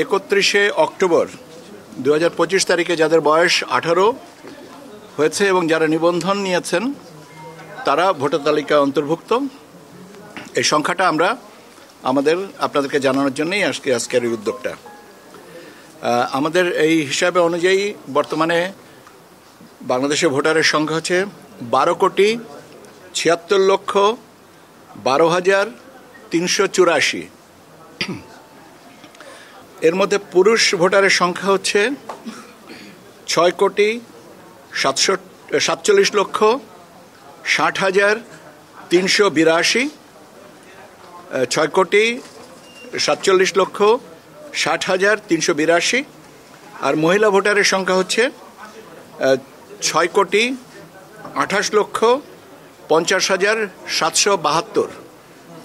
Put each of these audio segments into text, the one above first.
31শে October 2025 তারিখে যাদের বয়স 18 হয়েছে এবং যারা নিবন্ধন নিয়েছেন তারা ভোটার তালিকায় অন্তর্ভুক্ত। এই সংখ্যাটা আমরা আপনাদেরকে জানানোর জন্যই আজকের এই উদ্যোগটা। আমাদের এই হিসাবে অনুযায়ী বর্তমানে বাংলাদেশের ভোটারের সংখ্যা হচ্ছে 12,76,12,384। এর মধ্যে পুরুষ ভোটারের সংখ্যা হচ্ছে 6,47,60,382, 6,47,60,382। আর মহিলা ভোটারের সংখ্যা হচ্ছে 6,28,50,772,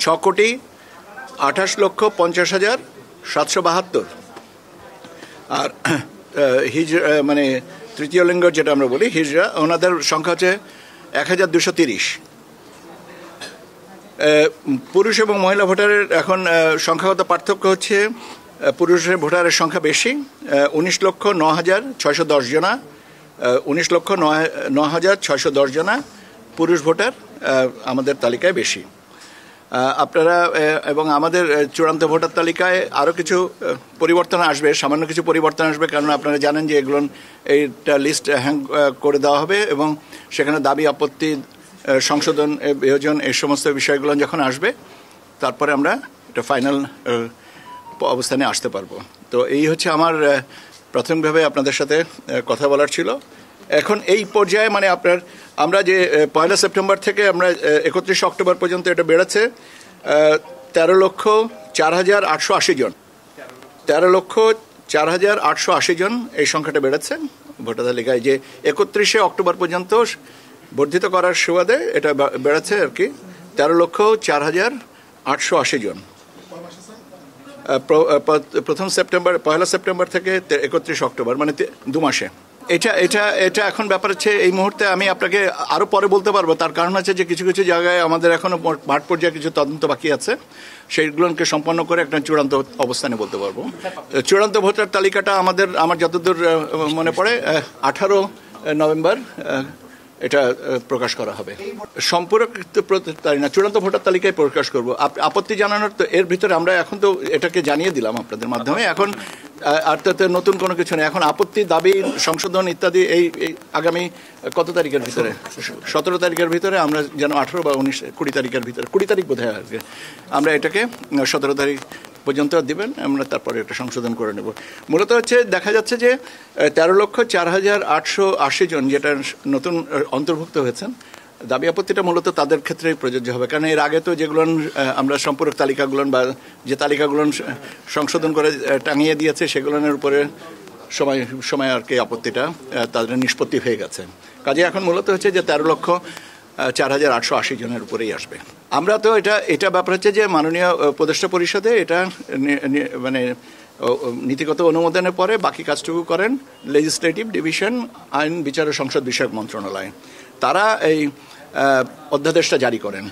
6,28,50,772। আর মানে তৃতীয় লিঙ্গ যেটা আমরা বলি হিজড়া, ওনাদের সংখ্যা হচ্ছে 1,230। পুরুষ এবং মহিলা ভোটারের এখন সংখ্যাগত পার্থক্য হচ্ছে পুরুষের ভোটারের সংখ্যা বেশি, 19,09,610 জনা, 19,09,610 জনা পুরুষ ভোটার আমাদের তালিকায় বেশি। আপনারা এবং আমাদের চূড়ান্ত ভোটার তালিকায় আরও কিছু পরিবর্তন আসবে, সামান্য কিছু পরিবর্তন আসবে, কারণ আপনারা জানেন যে এগুলো এইটা লিস্ট হ্যাং করে দেওয়া হবে এবং সেখানে দাবি আপত্তি সংশোধন বিয়োজন এই সমস্ত বিষয়গুলো যখন আসবে তারপরে আমরা এটা ফাইনাল অবস্থানে আসতে পারবো। তো এই হচ্ছে আমার প্রাথমিকভাবে আপনাদের সাথে কথা বলার ছিল। এখন এই পর্যায়ে মানে আমরা যে 1 সেপ্টেম্বর থেকে আমরা 31 অক্টোবর পর্যন্ত এটা বেড়েছে 13,04,880 জন, 13,04,880 জন এই সংখ্যাটা বেড়েছে ভোটার তালিকায়। যে 31শে অক্টোবর পর্যন্ত বর্ধিত করার সুবাদে এটা বেড়েছে আর কি 13,04,880 জন। প্রথম সেপ্টেম্বর 1 সেপ্টেম্বর থেকে 31 অক্টোবর মানে 2 মাসে। এটা এখন ব্যাপার হচ্ছে এই মুহূর্তে আমি আপনাকে আরও পরে বলতে পারবো। তার কারণ হচ্ছে যে কিছু কিছু জায়গায় আমাদের এখনও মাঠ পর্যায়ে কিছু তদন্ত বাকি আছে, সেইগুলোকে সম্পন্ন করে একটা চূড়ান্ত অবস্থানে বলতে পারবো। চূড়ান্ত ভোটার তালিকাটা আমার যতদূর মনে পড়ে 18 নভেম্বর এটা প্রকাশ করা হবে। সম্পর্কিত চূড়ান্ত ভোটার তালিকায় প্রকাশ করব। আপত্তি জানানোর তো এর ভিতরে আমরা এখন তো এটাকে জানিয়ে দিলাম আপনাদের মাধ্যমে। এখন আর তাতে নতুন কোনো কিছু নেই। এখন আপত্তি, দাবি, সংশোধন ইত্যাদি এই আগামী কত তারিখের ভিতরে, 17 তারিখের ভিতরে আমরা যেন 18 বা 19 20 তারিখের ভিতরে, 20 তারিখ বোধ হয় আজকে, আমরা এটাকে 17 তারিখ পর্যন্ত দিবেন, আমরা তারপরে এটা সংশোধন করে নেব। মূলত হচ্ছে দেখা যাচ্ছে যে 13,04,880 জন যেটা নতুন অন্তর্ভুক্ত হয়েছেন, দাবি আপত্তিটা মূলত তাদের ক্ষেত্রেই প্রযোজ্য হবে। কারণ এর আগে তো যেগুলো আমরা সম্পূরক তালিকাগুলো বা যে তালিকাগুলো সংশোধন করে টাঙিয়ে দিয়েছে সেগুলোর উপরে সময় আর কি আপত্তিটা তাদের নিষ্পত্তি হয়ে গেছে। কাজে এখন মূলত হচ্ছে যে 13,04,880 জনের উপরেই আসবে। আমরা তো এটা ব্যাপার হচ্ছে যে মাননীয় উপদেষ্টা পরিষদে এটা মানে নীতিগত অনুমোদনের পরে বাকি কাজটুকু করেন লেজিসলেটিভ ডিভিশন, আইন বিচার ও সংসদ বিষয়ক মন্ত্রণালয়। তারা এই অধ্যাদেশটা জারি করেন।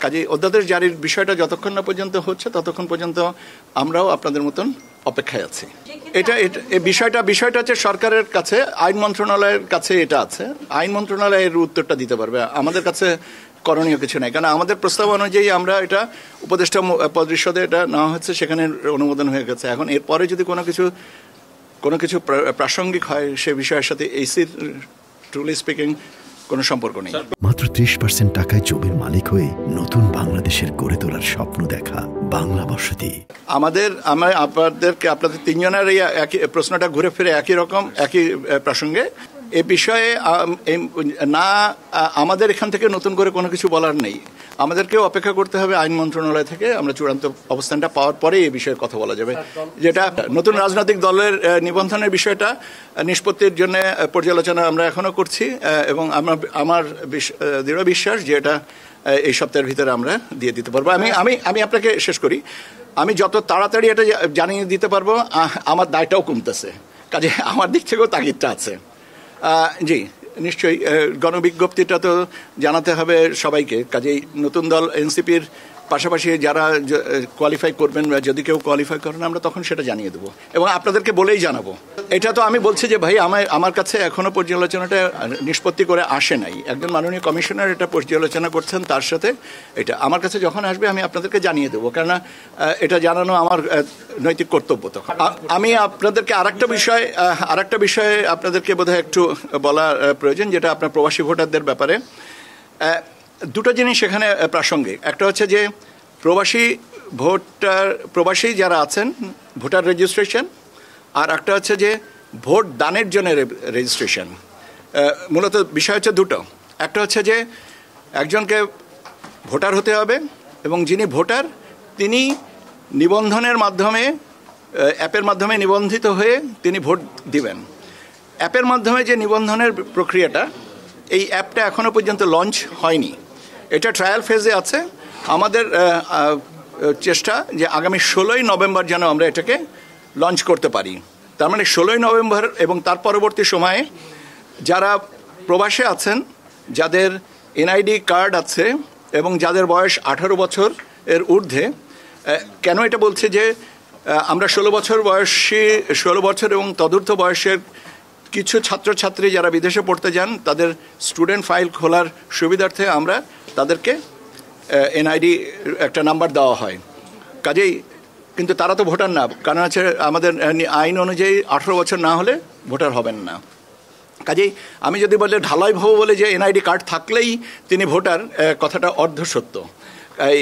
কাজে অধ্যাদেশ জারির বিষয়টা যতক্ষণ না পর্যন্ত হচ্ছে ততক্ষণ পর্যন্ত আমরাও আপনাদের মতন অপেক্ষায় আছি। বিষয়টা হচ্ছে সরকারের কাছে, আইন মন্ত্রণালয়ের কাছে এটা আছে। আইন মন্ত্রণালয়ের উত্তরটা দিতে পারবে, আমাদের কাছে করণীয় কিছু নেই। কারণ আমাদের প্রস্তাব অনুযায়ী আমরা এটা উপদেষ্টা পরিষদে এটা নেওয়া হচ্ছে, সেখানে অনুমোদন হয়ে গেছে। এখন এরপরে যদি কোনো কিছু প্রাসঙ্গিক হয় সে বিষয়ের সাথে এইসির ট্রুলি স্পিকিং কোনো সম্পর্ক নেই। মাত্র 30% টাকায় জমির মালিক হয়ে নতুন বাংলাদেশের গড়ে তোলার স্বপ্ন দেখা বাংলা বসতি। আপনাদের তিনজনের এই একই প্রশ্নটা ঘুরে ফিরে একই প্রসঙ্গে। এ বিষয়ে না আমাদের এখান থেকে নতুন করে কোনো কিছু বলার নেই। আমাদেরকেও অপেক্ষা করতে হবে আইন মন্ত্রণালয় থেকে। আমরা চূড়ান্ত অবস্থানটা পাওয়ার পরে এই বিষয়ে কথা বলা যাবে। যেটা নতুন রাজনৈতিক দলের নিবন্ধনের বিষয়টা নিষ্পত্তির জন্য পর্যালোচনা আমরা এখনও করছি এবং আমার দৃঢ় বিশ্বাস যে এটা এই সপ্তাহের ভিতরে আমরা দিয়ে দিতে পারবো। আমি আপনাকে শেষ করি, আমি যত তাড়াতাড়ি এটা জানিয়ে দিতে পারবো আমার দায়টাও কমতেছে। কাজে আমার দিক থেকেও তাগিদটা আছে। জি নিশ্চয়ই গণবিজ্ঞপ্তিটা তো জানাতে হবে সবাইকে। কাজেই নতুন দল এনসিপির পাশাপাশি যারা কোয়ালিফাই করবেন বা যদি কেউ কোয়ালিফাই করেন আমরা তখন সেটা জানিয়ে দেবো এবং আপনাদেরকে বলেই জানাবো। এটা তো আমি বলছি যে ভাই আমার কাছে এখনো পর্যালোচনাটা নিষ্পত্তি করে আসে নাই, একজন মাননীয় কমিশনার এটা পর্যালোচনা করছেন, তার সাথে এটা আমার কাছে যখন আসবে আমি আপনাদেরকে জানিয়ে দেবো, কেননা এটা জানানো আমার নৈতিক কর্তব্য। তখন আমি আপনাদেরকে আরেকটা বিষয়ে আপনাদেরকে বোধহয় একটু বলা প্রয়োজন, যেটা আপনার প্রবাসী ভোটারদের ব্যাপারে। দুটো জিনিস এখানে প্রাসঙ্গিক। একটা হচ্ছে যে প্রবাসী যারা আছেন ভোটার রেজিস্ট্রেশন, আর একটা হচ্ছে যে ভোট দানের জন্য রেজিস্ট্রেশন। মূলত বিষয় হচ্ছে দুটো। একটা হচ্ছে যে একজনকে ভোটার হতে হবে এবং যিনি ভোটার তিনি নিবন্ধনের মাধ্যমে অ্যাপের মাধ্যমে নিবন্ধিত হয়ে তিনি ভোট দিবেন। অ্যাপের মাধ্যমে যে নিবন্ধনের প্রক্রিয়াটা, এই অ্যাপটা এখনও পর্যন্ত লঞ্চ হয়নি, এটা ট্রায়াল ফেজে আছে। আমাদের চেষ্টা যে আগামী 16ই নভেম্বর যেন আমরা এটাকে লঞ্চ করতে পারি। তার মানে 16ই নভেম্বর এবং তার পরবর্তী সময়ে যারা প্রবাসে আছেন, যাদের এনআইডি কার্ড আছে এবং যাদের বয়স 18 বছর এর ঊর্ধ্বে। কেন এটা বলছে যে আমরা 16 বছর এবং তদূর্ধ্ব বয়সের কিছু ছাত্রছাত্রী যারা বিদেশে পড়তে যান তাদের স্টুডেন্ট ফাইল খোলার সুবিধার্থে আমরা তাদেরকে এনআইডি একটা নাম্বার দেওয়া হয়। কাজেই কিন্তু তারা তো ভোটার না, কারণ হচ্ছে আমাদের আইন অনুযায়ী 18 বছর না হলে ভোটার হবেন না। কাজেই আমি যদি বলে ঢালাই ভাবো বলে যে এনআইডি কার্ড থাকলেই তিনি ভোটার, কথাটা অর্ধসত্য। এই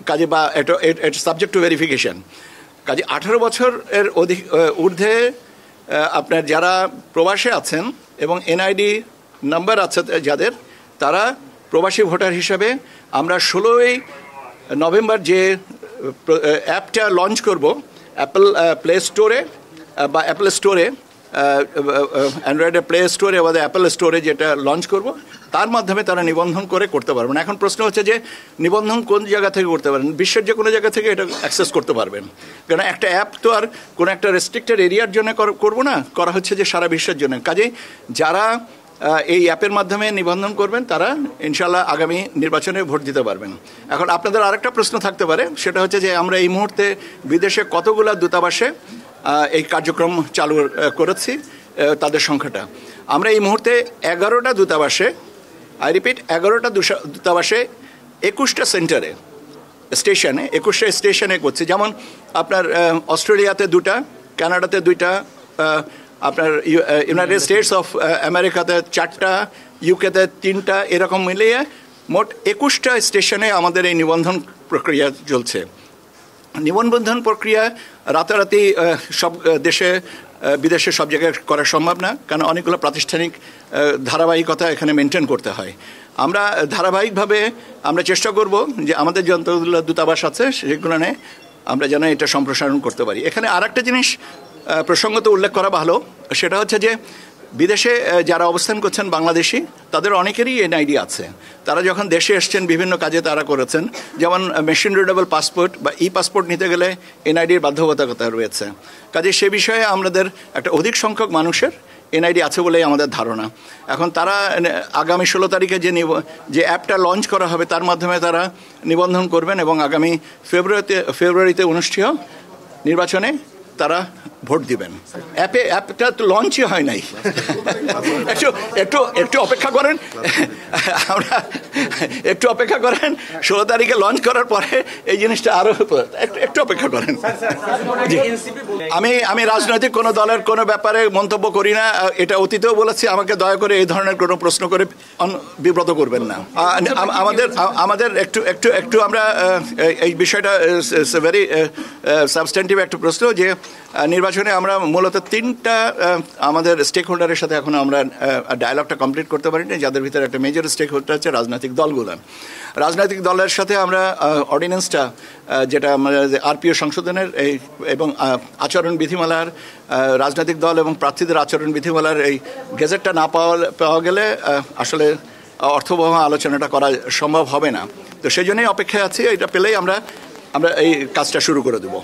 কাজে বা এটা সাবজেক্ট টু ভেরিফিকেশন। কাজে 18 বছর এর ঊর্ধ্বে আপনার যারা প্রবাসে আছেন এবং এনআইডি নাম্বার আছে যাদের, তারা প্রবাসী ভোটার হিসেবে আমরা 16ই নভেম্বর যে অ্যাপটা লঞ্চ করব অ্যাপল প্লে স্টোরে বা অ্যাপল স্টোরে, অ্যান্ড্রয়েডের প্লে স্টোরে বা অ্যাপল স্টোরে যেটা লঞ্চ করব, তার মাধ্যমে তারা নিবন্ধন করতে পারবেন। এখন প্রশ্ন হচ্ছে যে নিবন্ধন কোন জায়গা থেকে করতে পারেন? বিশ্বের যে কোনো জায়গা থেকে এটা অ্যাক্সেস করতে পারবেন, কারণ একটা অ্যাপ তো আর কোনো একটা রেস্ট্রিক্টেড এরিয়ার জন্য করবো না, করা হচ্ছে যে সারা বিশ্বের জন্য। কাজেই যারা এই অ্যাপের মাধ্যমে নিবন্ধন করবেন তারা ইনশাল্লাহ আগামী নির্বাচনে ভোট দিতে পারবেন। এখন আপনাদের আরেকটা প্রশ্ন থাকতে পারে, সেটা হচ্ছে যে আমরা এই মুহূর্তে বিদেশে কতগুলো দূতাবাসে এই কার্যক্রম চালু করেছি, তাদের সংখ্যাটা। আমরা এই মুহূর্তে 11টা দূতাবাসে, আই রিপিট 11টা দূতাবাসে 21টা সেন্টারে স্টেশনে 21টা স্টেশনে করছি। যেমন আপনার অস্ট্রেলিয়াতে 2টা, কানাডাতে 2টা, আপনার ইউনাইটেড স্টেটস অফ আমেরিকাতে 4টা, ইউকেতে 3টা, এরকম মিলিয়ে মোট 21টা স্টেশনে আমাদের এই নিবন্ধন প্রক্রিয়া চলছে। নিবন্ধন প্রক্রিয়া রাতারাতি সব দেশে বিদেশে সব জায়গায় করা সম্ভব না, কারণ অনেকগুলো প্রাতিষ্ঠানিক ধারাবাহিকতা এখানে মেনটেন করতে হয়। আমরা ধারাবাহিকভাবে আমরা চেষ্টা করব যে আমাদের যতগুলো দূতাবাস আছে সেগুলো নিয়ে আমরা যেন এটা সম্প্রসারণ করতে পারি। এখানে আরেকটা জিনিস প্রসঙ্গত উল্লেখ করা ভালো, সেটা হচ্ছে যে বিদেশে যারা অবস্থান করছেন বাংলাদেশি, তাদের অনেকেরই এনআইডি আছে। তারা যখন দেশে এসছেন বিভিন্ন কাজে তারা করেছেন, যেমন মেশিন রিডেবল পাসপোর্ট বা পাসপোর্ট নিতে গেলে এনআইডির বাধ্যবাধকতা রয়েছে। কাজে সে বিষয়ে আমাদের একটা অধিক সংখ্যক মানুষের এনআইডি আছে বলেই আমাদের ধারণা। এখন তারা আগামী 16 তারিখে যে অ্যাপটা লঞ্চ করা হবে তার মাধ্যমে তারা নিবন্ধন করবেন এবং আগামী ফেব্রুয়ারিতে অনুষ্ঠেয় নির্বাচনে তারা ভোট দিবেন। অ্যাপটা তো লঞ্চই হয় নাই, একটু অপেক্ষা করেন, আমরা একটু অপেক্ষা করেন। 16 তারিখে লঞ্চ করার পরে এই জিনিসটা আরো একটু অপেক্ষা করেন। আমি রাজনৈতিক কোনো দলের কোনো ব্যাপারে মন্তব্য করি না, এটা অতীতেও বলেছি। আমাকে দয়া করে এই ধরনের কোনো প্রশ্ন করে বিব্রত করবেন না। আমাদের একটু আমরা এই বিষয়টা ভেরি সাবস্ট্যান্টিভ একটা প্রশ্ন, যে নির্বাচনে আমরা মূলত 3টা আমাদের স্টেক হোল্ডারের সাথে এখন আমরা ডায়ালগটা কমপ্লিট করতে পারিনি, যাদের ভিতরে একটা মেজর স্টেক হোল্ডার হচ্ছে রাজনৈতিক দলগুলো। রাজনৈতিক দলের সাথে আমরা অর্ডিন্যান্সটা, যেটা আরপিও সংশোধনের এবং আচরণ বিধিমালার, রাজনৈতিক দল এবং প্রার্থীদের আচরণ বিধিমালার এই গেজেটটা না পাওয়া গেলে আসলে অর্থবহ আলোচনাটা করা সম্ভব হবে না। তো সেই জন্যই অপেক্ষায় আছি, এটা পেলেই আমরা এই কাজটা শুরু করে দেবো।